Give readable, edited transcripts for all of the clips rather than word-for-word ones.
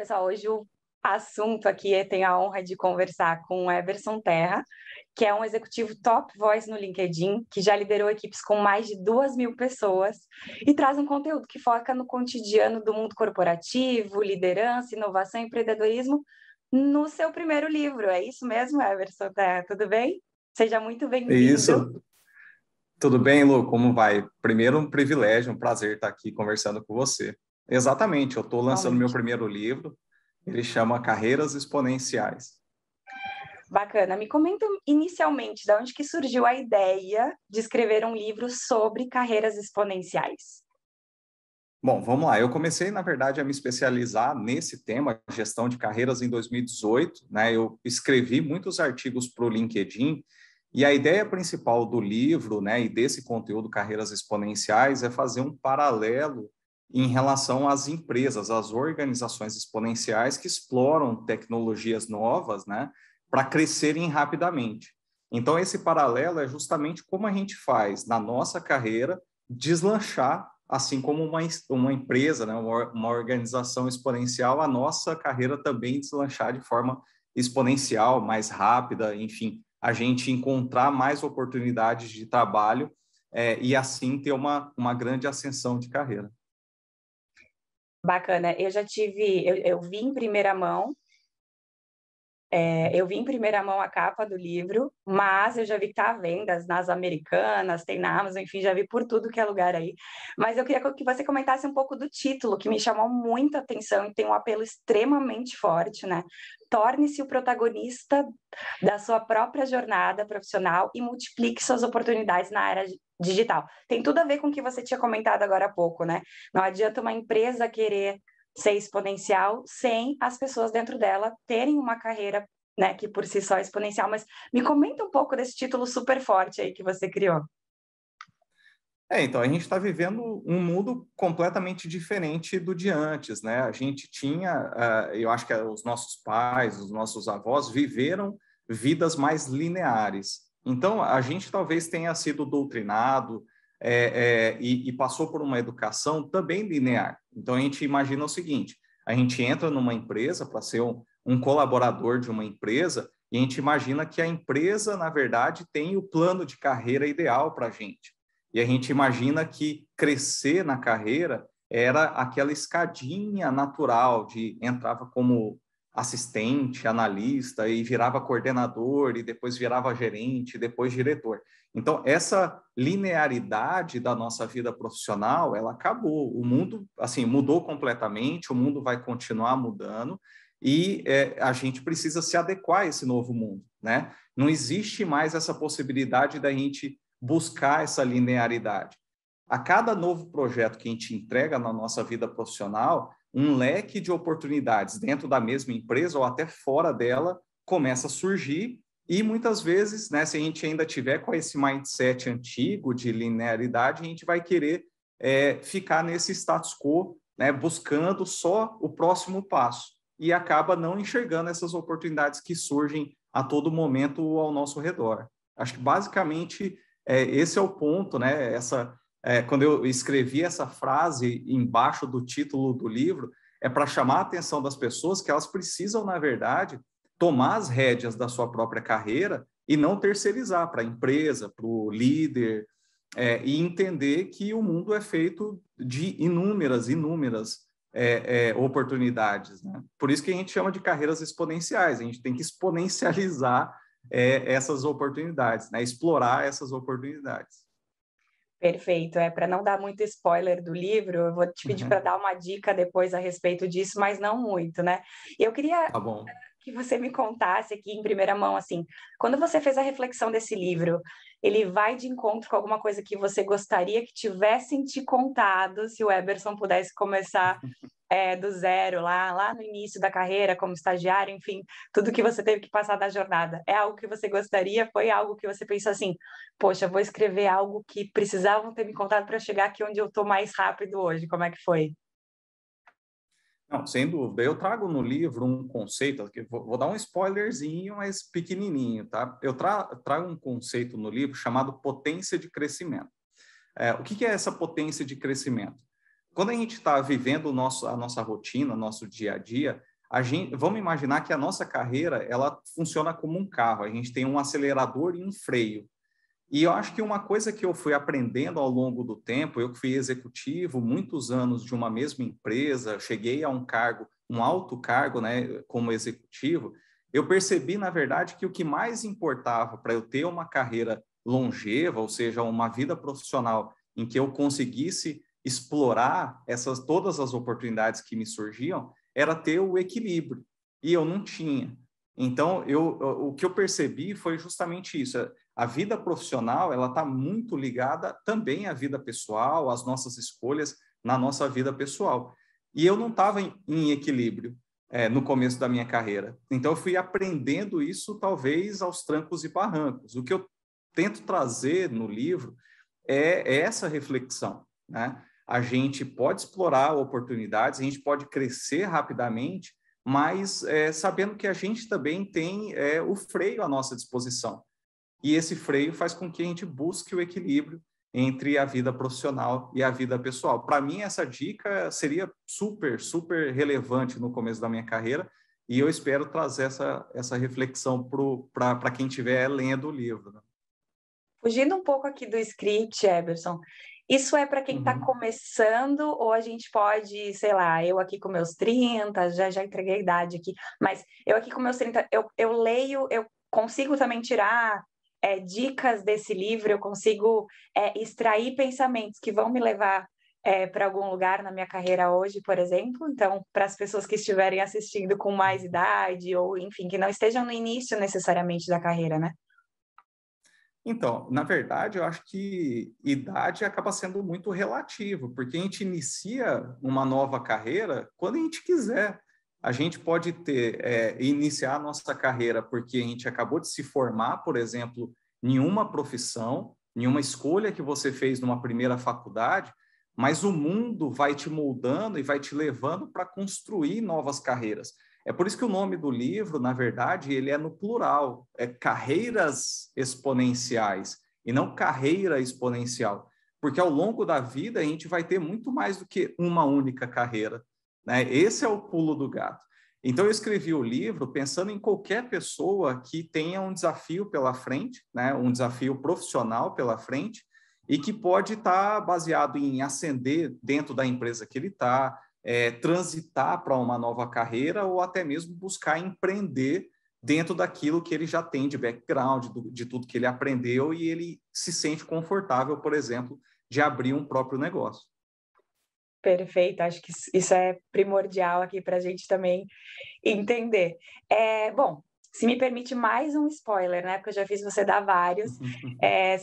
só, hoje o assunto aqui tenho a honra de conversar com o Eberson Terra, que é um executivo top voice no LinkedIn, que já liderou equipes com mais de 2.000 pessoas e traz um conteúdo que foca no cotidiano do mundo corporativo, liderança, inovação e empreendedorismo no seu primeiro livro. É isso mesmo, Eberson Terra? Tudo bem? Seja muito É bem-vindo. isso. Tudo bem, Lu? Como vai? Primeiro, um privilégio, um prazer estar aqui conversando com você. Exatamente, eu estou lançando meu Igualmente. primeiro livro, ele chama Carreiras Exponenciais. Bacana. Me comenta inicialmente de onde que surgiu a ideia de escrever um livro sobre carreiras exponenciais. Bom, vamos lá. Eu comecei, na verdade, a me especializar nesse tema, gestão de carreiras, em 2018, né? Eu escrevi muitos artigos para o LinkedIn e a ideia principal do livro, né, e desse conteúdo Carreiras Exponenciais é fazer um paralelo em relação às empresas, às organizações exponenciais que exploram tecnologias novas, né, para crescerem rapidamente. Então, esse paralelo é justamente como a gente faz na nossa carreira deslanchar, assim como uma empresa, né, uma organização exponencial, a nossa carreira também deslanchar de forma exponencial, mais rápida, enfim, a gente encontrar mais oportunidades de trabalho e assim ter uma grande ascensão de carreira. Bacana. Eu vi em primeira mão. Eu vi em primeira mão a capa do livro, mas eu já vi que está à venda nas Americanas, tem na Amazon, enfim, já vi por tudo que é lugar aí. Mas eu queria que você comentasse um pouco do título, que me chamou muita atenção e tem um apelo extremamente forte, né? Torne-se o protagonista da sua própria jornada profissional e multiplique suas oportunidades na área digital. Tem tudo a ver com o que você tinha comentado agora há pouco, né? Não adianta uma empresa querer ser exponencial sem as pessoas dentro dela terem uma carreira, né, que por si só é exponencial. Mas me comenta um pouco desse título super forte aí que você criou. Então, a gente está vivendo um mundo completamente diferente do de antes, né? A gente tinha, eu acho que os nossos pais, os nossos avós viveram vidas mais lineares. Então, a gente talvez tenha sido doutrinado e passou por uma educação também linear. Então, a gente imagina o seguinte, a gente entra numa empresa para ser um colaborador de uma empresa e a gente imagina que a empresa, na verdade, tem o plano de carreira ideal para a gente. E a gente imagina que crescer na carreira era aquela escadinha natural de entrava como assistente, analista e virava coordenador e depois virava gerente, depois diretor. Então, essa linearidade da nossa vida profissional, ela acabou. O mundo, assim, mudou completamente, o mundo vai continuar mudando e a gente precisa se adequar a esse novo mundo, né? Não existe mais essa possibilidade da gente buscar essa linearidade. A cada novo projeto que a gente entrega na nossa vida profissional, um leque de oportunidades dentro da mesma empresa ou até fora dela começa a surgir e muitas vezes, né, se a gente ainda tiver com esse mindset antigo de linearidade, a gente vai querer ficar nesse status quo, né, buscando só o próximo passo e acaba não enxergando essas oportunidades que surgem a todo momento ao nosso redor. Acho que basicamente esse é o ponto, né? Quando eu escrevi essa frase embaixo do título do livro, é para chamar a atenção das pessoas que elas precisam, na verdade, tomar as rédeas da sua própria carreira e não terceirizar para a empresa, para o líder, e entender que o mundo é feito de inúmeras oportunidades, né? Por isso que a gente chama de carreiras exponenciais, a gente tem que exponencializar essas oportunidades, né? Explorar essas oportunidades. Perfeito. Para não dar muito spoiler do livro, eu vou te pedir para dar uma dica depois a respeito disso, mas não muito, né? Eu queria Tá bom. que você me contasse aqui em primeira mão, assim, quando você fez a reflexão desse livro, ele vai de encontro com alguma coisa que você gostaria que tivessem te contado, se o Eberson pudesse começar do zero, lá no início da carreira, como estagiário, enfim, tudo que você teve que passar da jornada. É algo que você gostaria? Foi algo que você pensou assim, poxa, vou escrever algo que precisavam ter me contado para chegar aqui onde eu estou mais rápido hoje. Como é que foi? Não, sem dúvida. Eu trago no livro um conceito, que vou dar um spoilerzinho, mas pequenininho, tá? Eu trago um conceito no livro chamado potência de crescimento. O que é essa potência de crescimento? Quando a gente está vivendo a nossa rotina, nosso dia a dia, Vamos imaginar que a nossa carreira ela funciona como um carro. A gente tem um acelerador e um freio. E eu acho que uma coisa que eu fui aprendendo ao longo do tempo, eu que fui executivo muitos anos de uma mesma empresa, cheguei a um cargo, um alto cargo, né, como executivo, eu percebi, na verdade, que o que mais importava para eu ter uma carreira longeva, ou seja, uma vida profissional em que eu conseguisse explorar todas as oportunidades que me surgiam, era ter o equilíbrio. E eu não tinha. Então, o que eu percebi foi justamente isso. A vida profissional, ela está muito ligada também à vida pessoal, às nossas escolhas na nossa vida pessoal. E eu não estava em equilíbrio no começo da minha carreira. Então, eu fui aprendendo isso, talvez, aos trancos e barrancos. O que eu tento trazer no livro é essa reflexão, né? A gente pode explorar oportunidades, a gente pode crescer rapidamente, mas sabendo que a gente também tem o freio à nossa disposição. E esse freio faz com que a gente busque o equilíbrio entre a vida profissional e a vida pessoal. Para mim, essa dica seria super, super relevante no começo da minha carreira, e eu espero trazer essa reflexão para quem estiver lendo o livro, né? Fugindo um pouco aqui do script, Eberson, isso é para quem está Uhum. começando, ou a gente pode, sei lá, eu aqui com meus 30, já entreguei a idade aqui, mas eu aqui com meus 30, eu leio, eu consigo também tirar dicas desse livro, eu consigo extrair pensamentos que vão me levar para algum lugar na minha carreira hoje, por exemplo. Então, para as pessoas que estiverem assistindo com mais idade, ou enfim, que não estejam no início necessariamente da carreira, né? Então, na verdade, eu acho que idade acaba sendo muito relativo, porque a gente inicia uma nova carreira quando a gente quiser. A gente pode iniciar a nossa carreira porque a gente acabou de se formar, por exemplo, em uma profissão, em uma escolha que você fez numa primeira faculdade, mas o mundo vai te moldando e vai te levando para construir novas carreiras. É por isso que o nome do livro, na verdade, ele é no plural, é carreiras exponenciais e não carreira exponencial, porque ao longo da vida a gente vai ter muito mais do que uma única carreira, né? Esse é o pulo do gato. Então eu escrevi o livro pensando em qualquer pessoa que tenha um desafio pela frente, né? Um desafio profissional pela frente e que pode estar baseado em ascender dentro da empresa que ele está, transitar para uma nova carreira ou até mesmo buscar empreender dentro daquilo que ele já tem de background, de tudo que ele aprendeu e ele se sente confortável, por exemplo, de abrir um próprio negócio. Perfeito, acho que isso é primordial aqui para a gente também entender. Bom, se me permite mais um spoiler, né? Porque eu já fiz você dar vários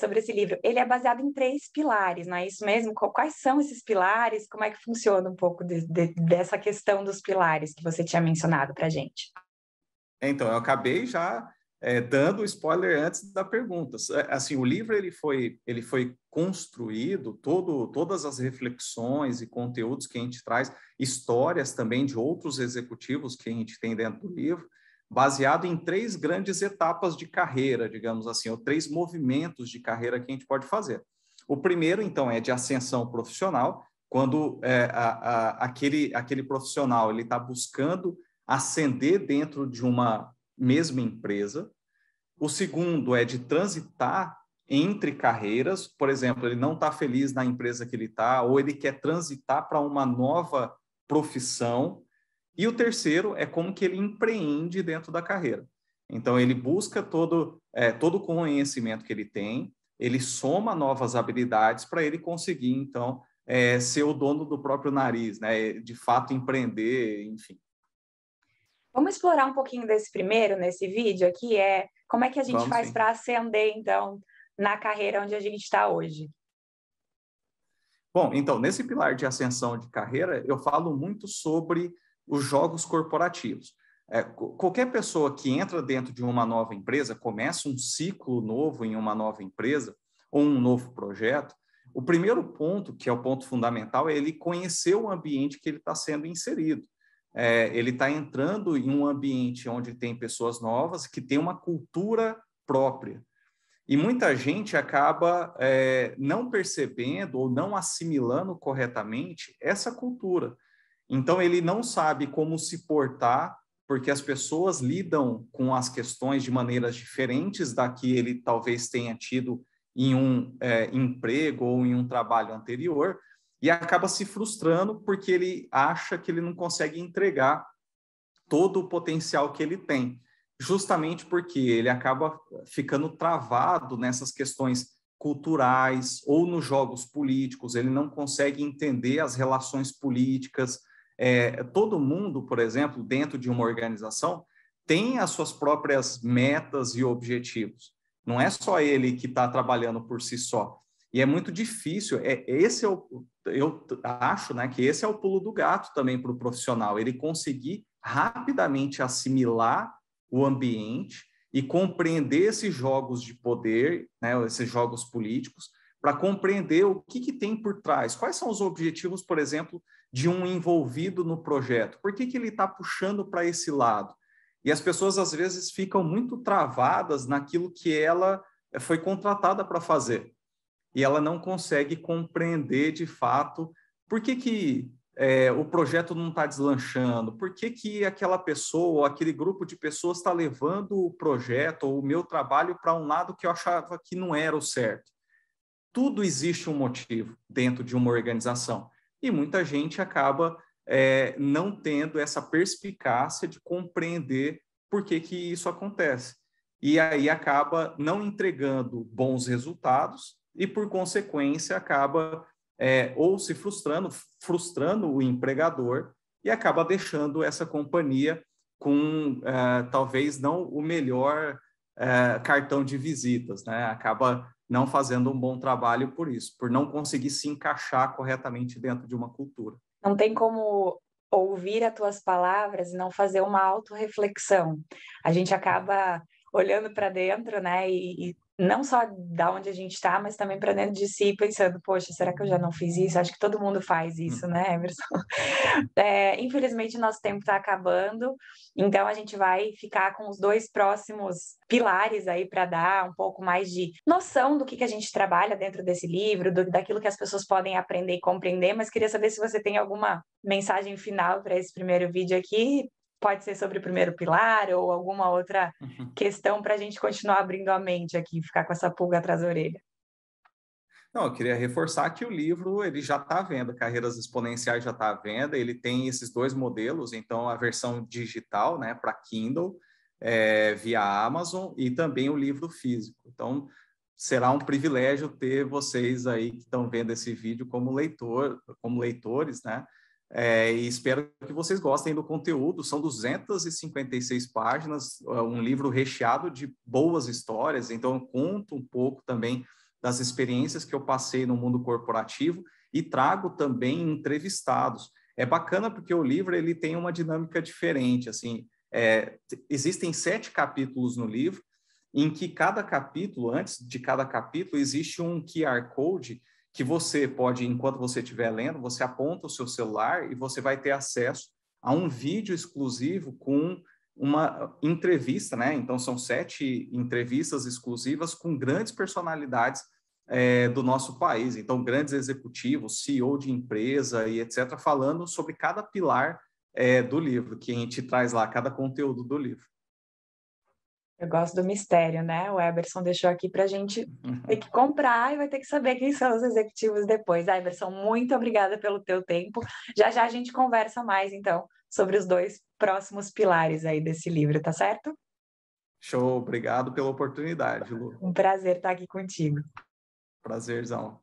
sobre esse livro. Ele é baseado em 3 pilares, não é isso mesmo? Quais são esses pilares? Como é que funciona um pouco dessa questão dos pilares que você tinha mencionado para a gente? Então, eu acabei já dando o spoiler antes da pergunta. Assim, o livro ele foi construído, todas as reflexões e conteúdos que a gente traz, histórias também de outros executivos que a gente tem dentro do livro, baseado em 3 grandes etapas de carreira, digamos assim, ou 3 movimentos de carreira que a gente pode fazer. O primeiro, então, é de ascensão profissional, quando aquele profissional ele está buscando ascender dentro de uma mesma empresa. O segundo é de transitar entre carreiras, por exemplo, ele não está feliz na empresa que ele está, ou ele quer transitar para uma nova profissão. E o terceiro é como que ele empreende dentro da carreira. Então, ele busca todo o conhecimento que ele tem, ele soma novas habilidades para ele conseguir, então, ser o dono do próprio nariz, né? De fato, empreender, enfim. Vamos explorar um pouquinho desse primeiro nesse vídeo aqui, como é que a gente Vamos faz sim. para ascender, então, na carreira onde a gente está hoje? Bom, então, nesse pilar de ascensão de carreira, eu falo muito sobre os jogos corporativos. Qualquer pessoa que entra dentro de uma nova empresa, começa um ciclo novo em uma nova empresa, ou um novo projeto, o primeiro ponto, que é o ponto fundamental, é ele conhecer o ambiente que ele está sendo inserido. Ele está entrando em um ambiente onde tem pessoas novas, que tem uma cultura própria. E muita gente acaba não percebendo ou não assimilando corretamente essa cultura. Então, ele não sabe como se portar, porque as pessoas lidam com as questões de maneiras diferentes da que ele talvez tenha tido em um emprego ou em um trabalho anterior, e acaba se frustrando porque ele acha que ele não consegue entregar todo o potencial que ele tem, justamente porque ele acaba ficando travado nessas questões culturais ou nos jogos políticos, ele não consegue entender as relações políticas. Todo mundo, por exemplo, dentro de uma organização, tem as suas próprias metas e objetivos. Não é só ele que está trabalhando por si só. E é muito difícil. Eu acho, né, que esse é o pulo do gato também para o profissional, ele conseguir rapidamente assimilar o ambiente e compreender esses jogos de poder, né, esses jogos políticos, para compreender o que tem por trás, quais são os objetivos, por exemplo, de um envolvido no projeto, por que ele está puxando para esse lado. E as pessoas, às vezes, ficam muito travadas naquilo que ela foi contratada para fazer, e ela não consegue compreender, de fato, por que o projeto não está deslanchando, por que aquela pessoa ou aquele grupo de pessoas está levando o projeto ou o meu trabalho para um lado que eu achava que não era o certo. Tudo existe um motivo dentro de uma organização, e muita gente acaba não tendo essa perspicácia de compreender por que isso acontece. E aí acaba não entregando bons resultados e, por consequência, acaba ou se frustrando o empregador e acaba deixando essa companhia com talvez não o melhor cartão de visitas, né? Acaba não fazendo um bom trabalho por isso, por não conseguir se encaixar corretamente dentro de uma cultura. Não tem como ouvir as tuas palavras e não fazer uma autorreflexão. A gente acaba olhando para dentro, né? E não só da onde a gente está, mas também para dentro de si, pensando, poxa, será que eu já não fiz isso? Acho que todo mundo faz isso, né, Emerson? Infelizmente, nosso tempo está acabando, então a gente vai ficar com os 2 próximos pilares aí para dar um pouco mais de noção do que a gente trabalha dentro desse livro, daquilo que as pessoas podem aprender e compreender, mas queria saber se você tem alguma mensagem final para esse primeiro vídeo aqui. Pode ser sobre o primeiro pilar ou alguma outra questão para a gente continuar abrindo a mente aqui, ficar com essa pulga atrás da orelha. Não, eu queria reforçar que o livro ele já está à venda, Carreiras Exponenciais já está à venda, ele tem esses 2 modelos, então a versão digital, né, para Kindle, via Amazon, e também o livro físico. Então, será um privilégio ter vocês aí que estão vendo esse vídeo como leitores, né? E espero que vocês gostem do conteúdo. São 256 páginas, um livro recheado de boas histórias, então eu conto um pouco também das experiências que eu passei no mundo corporativo e trago também entrevistados. É bacana porque o livro ele tem uma dinâmica diferente. Assim, existem 7 capítulos no livro, em que cada capítulo, antes de cada capítulo, existe um QR Code que você pode, enquanto você estiver lendo, você aponta o seu celular e você vai ter acesso a um vídeo exclusivo com uma entrevista, né? Então, são 7 entrevistas exclusivas com grandes personalidades do nosso país. Então, grandes executivos, CEO de empresa e etc., falando sobre cada pilar do livro, que a gente traz lá, cada conteúdo do livro. Eu gosto do mistério, né? O Eberson deixou aqui para a gente ter que comprar e vai ter que saber quem são os executivos depois. Eberson, muito obrigada pelo teu tempo. Já já a gente conversa mais, então, sobre os 2 próximos pilares aí desse livro, tá certo? Show, obrigado pela oportunidade, Lu. Um prazer estar aqui contigo. Prazerzão.